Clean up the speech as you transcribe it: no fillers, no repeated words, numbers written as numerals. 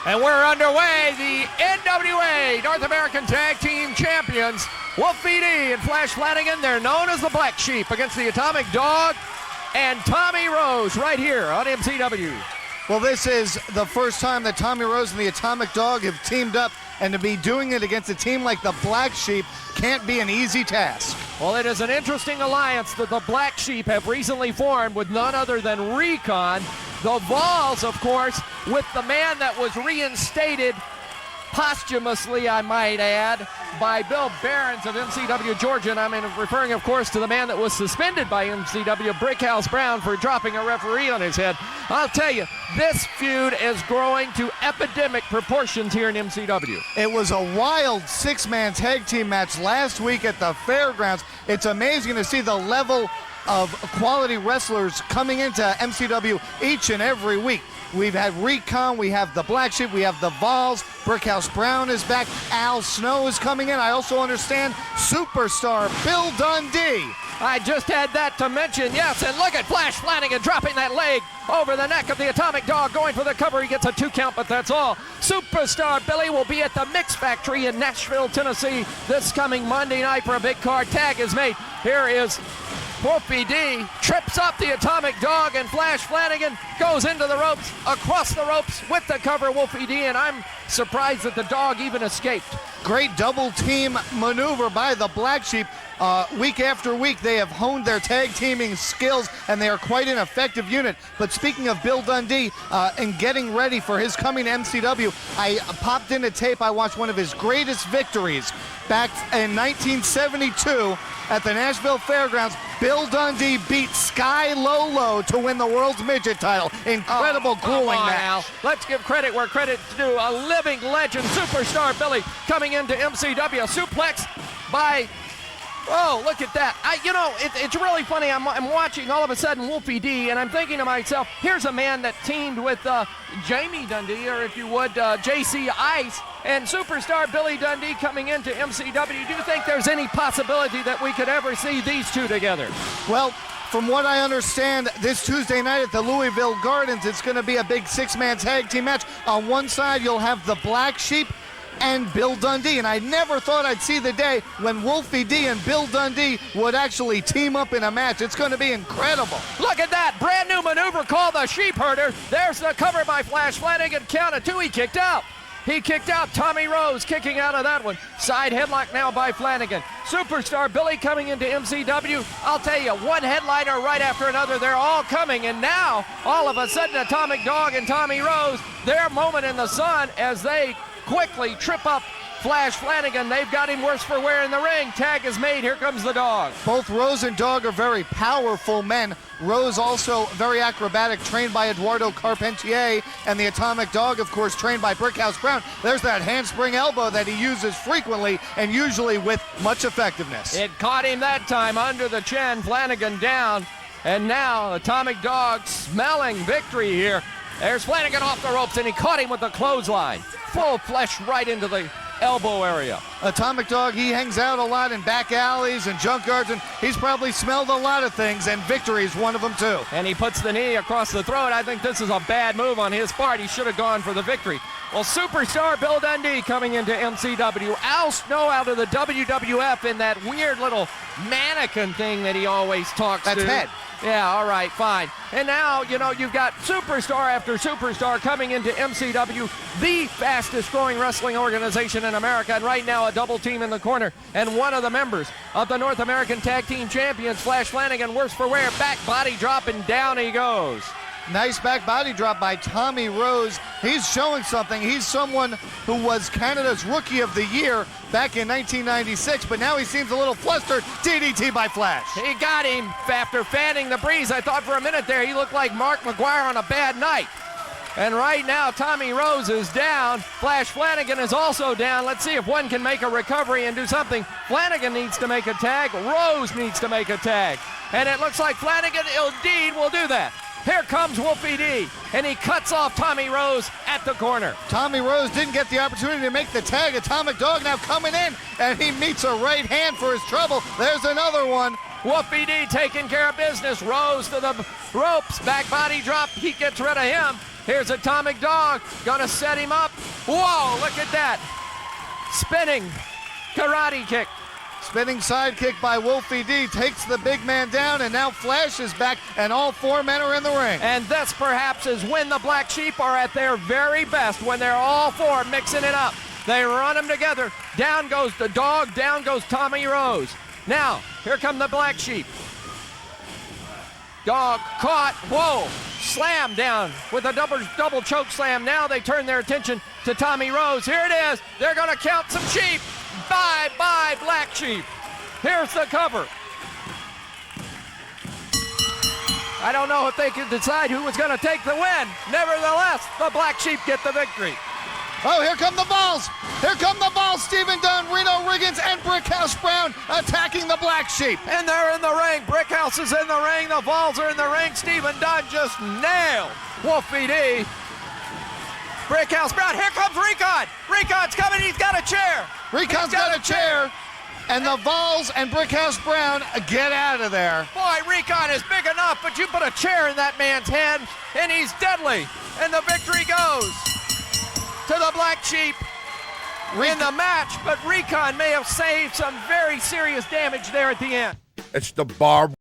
And we're underway. The NWA North American Tag Team Champions, Wolfie and Flash Flanagan. They're known as the Blacksheep against the Atomic Dog and Tommy Rose right here on MCW. Well, this is the first time that Tommy Rose and the Atomic Dog have teamed up, and to be doing it against a team like the Blacksheep can't be an easy task. Well, it is an interesting alliance that the Blacksheep have recently formed with none other than Recon. The Vols, of course, with the man that was reinstated posthumously, I might add, by Bill Behrens of MCW Georgia. And I'm referring, of course, to the man that was suspended by MCW, Brickhouse Brown, for dropping a referee on his head. I'll tell you, this feud is growing to epidemic proportions here in MCW. It was a wild six-man tag team match last week at the fairgrounds. It's amazing to see the level of quality wrestlers coming into MCW each and every week. We've had Recon, we have the Blacksheep, we have the Vols, Brickhouse Brown is back, Al Snow is coming in. I also understand superstar Bill Dundee. I just had that to mention, yes, and look at Flash Flanagan dropping that leg over the neck of the Atomic Dog, going for the cover. He gets a 2 count, but that's all. Superstar Billy will be at the Mix Factory in Nashville, Tennessee this coming Monday night for a big card. Tag is made. Here is Wolfie D, trips up the Atomic Dog, and Flash Flanagan goes into the ropes, across the ropes with the cover, Wolfie D, and I'm surprised that the Dog even escaped. Great double team maneuver by the Blacksheep. Week after week, they have honed their tag teaming skills, and they are quite an effective unit. But speaking of Bill Dundee and getting ready for his coming to MCW, I popped in a tape. I watched one of his greatest victories back in 1972 at the Nashville Fairgrounds. Bill Dundee beat Sky Lolo to win the World's Midget title. Incredible grueling match. Al. Let's give credit where credit's due. A living legend, Superstar Billy, coming into MCW. Suplex by... Oh, look at that. It's really funny. I'm watching all of a sudden Wolfie D, and I'm thinking to myself, here's a man that teamed with Jamie Dundee, or if you would, JC Ice, and Superstar Billy Dundee coming into MCW. Do you think there's any possibility that we could ever see these two together? Well, from what I understand, this Tuesday night at the Louisville Gardens, it's going to be a big six-man tag team match. On one side, you'll have the Blacksheep and Bill Dundee, and I never thought I'd see the day when Wolfie D and Bill Dundee would actually team up in a match. It's going to be incredible. Look at that brand new maneuver called the Sheep Herder. There's the cover by Flash Flanagan. Count of 2. He kicked out. He kicked out. Tommy Rose kicking out of that one. Side headlock now by Flanagan. Superstar Billy coming into MCW. I'll tell you, one headliner right after another. They're all coming, and now all of a sudden Atomic Dog and Tommy Rose, their moment in the sun as they quickly trip up Flash Flanagan. They've got him worse for wear in the ring. Tag is made. Here comes the Dog. Both Rose and Dog are very powerful men. Rose also very acrobatic, trained by Eduardo Carpentier, and the Atomic Dog, of course, trained by Brickhouse Brown. There's that handspring elbow that he uses frequently and usually with much effectiveness. It caught him that time under the chin. Flanagan down, and now Atomic Dog smelling victory here. There's Flanagan off the ropes, and he caught him with the clothesline. Full flesh right into the elbow area. Atomic Dog, he hangs out a lot in back alleys and junkyards, and he's probably smelled a lot of things, and victory is one of them too. And he puts the knee across the throat. I think this is a bad move on his part. He should have gone for the victory. Well, Superstar Bill Dundee coming into MCW. Al Snow out of the WWF in that weird little mannequin thing that he always talks to. That's head. Yeah, all right, fine. And now, you've got superstar after superstar coming into MCW, the fastest growing wrestling organization in America. And right now, a double team in the corner. And one of the members of the North American Tag Team Champions, Flash Flanagan, worse for wear, back body drop, and down he goes. Nice back body drop by Tommy Rose. He's showing something. He's someone who was Canada's Rookie of the Year back in 1996, but now he seems a little flustered. DDT by Flash. He got him after fanning the breeze. I thought for a minute there he looked like Mark McGuire on a bad night. And right now, Tommy Rose is down. Flash Flanagan is also down. Let's see if one can make a recovery and do something. Flanagan needs to make a tag. Rose needs to make a tag. And it looks like Flanagan indeed will do that. Here comes Wolfie D, and he cuts off Tommy Rose at the corner. Tommy Rose didn't get the opportunity to make the tag. Atomic Dog now coming in, and he meets a right hand for his trouble. There's another one. Wolfie D taking care of business. Rose to the ropes, back body drop. He gets rid of him. Here's Atomic Dog, gonna set him up. Whoa, look at that. Spinning karate kick. Spinning side kick by Wolfie D takes the big man down, and now Flash is back, and all four men are in the ring. And this perhaps is when the Black Sheep are at their very best, when they're all four mixing it up. They run them together. Down goes the Dog, down goes Tommy Rose. Now, here come the Black Sheep. Dog caught, whoa, slam down with a double choke slam. Now they turn their attention to Tommy Rose. Here it is, they're gonna count some sheep. Bye-bye, Black Sheep. Here's the cover. I don't know if they could decide who was gonna take the win. Nevertheless, the Black Sheep get the victory. Oh, here come the Balls. Here come the Balls. Stephen Dunn, Reno, Riggins, and Brickhouse Brown attacking the Black Sheep. And they're in the ring. Brickhouse is in the ring. The Balls are in the ring. Stephen Dunn just nailed Wolfie D. Brickhouse Brown. Here comes Recon. Recon's coming. He's got a chair. Recon's got a chair. And the Balls and Brickhouse Brown get out of there. Boy, Recon is big enough, but you put a chair in that man's head, and he's deadly. And the victory goes to the Black Sheep in the match, but Recon may have saved some very serious damage there at the end. It's the Barb